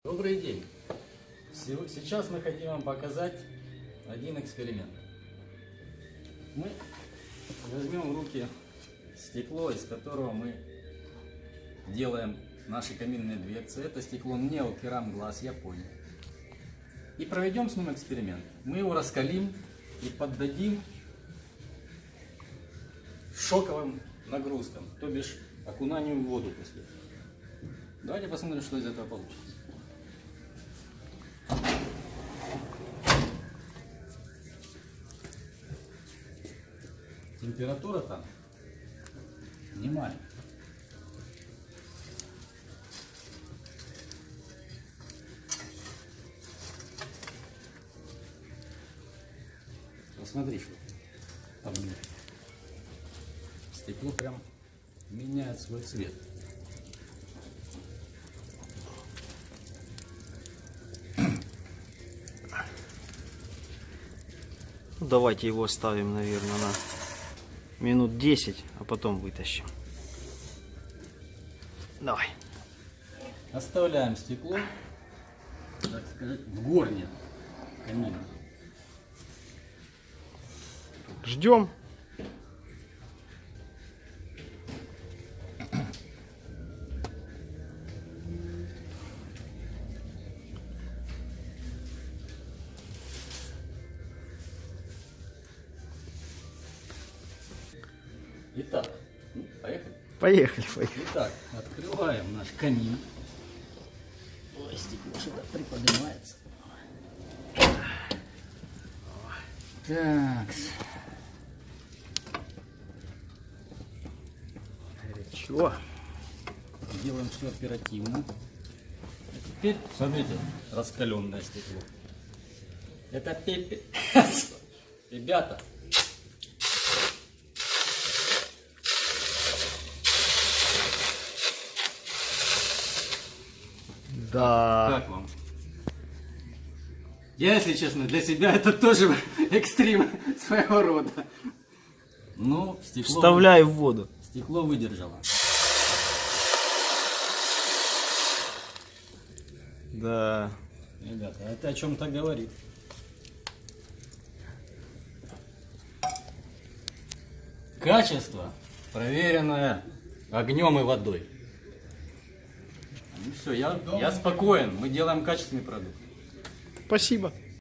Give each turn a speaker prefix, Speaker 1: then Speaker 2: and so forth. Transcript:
Speaker 1: Добрый день! Сейчас мы хотим вам показать один эксперимент. Мы возьмем в руки стекло, из которого мы делаем наши каминные дверцы. Это стекло Неокерам Глаз, Япония. И проведем с ним эксперимент. Мы его раскалим и поддадим шоковым нагрузкам, то бишь окунанию в воду после. Давайте посмотрим, что из этого получится. Температура там не маленькая. Посмотри, что там стекло прям меняет свой цвет.
Speaker 2: Ну, давайте его оставим, наверное, на минут 10, а потом вытащим. Давай.
Speaker 1: Оставляем стекло, так сказать, в горне камина.
Speaker 2: Ждем.
Speaker 1: Итак, поехали.
Speaker 2: Поехали.
Speaker 1: Итак, открываем наш камин. Ой, стекло что-то приподнимается. Так.
Speaker 2: Горячо.
Speaker 1: Делаем все оперативно. А теперь, смотрите, раскаленное стекло. Это пипец. Ребята.
Speaker 2: Да.
Speaker 1: Как вам? Я, если честно, для себя это тоже экстрим своего рода. Ну, стекло,
Speaker 2: Вставляй в воду.
Speaker 1: стекло выдержало.
Speaker 2: Да.
Speaker 1: Ребята, это о чем-то говорит. Качество, проверенное огнем и водой. Ну все, я спокоен. Мы делаем качественный продукт.
Speaker 2: Спасибо.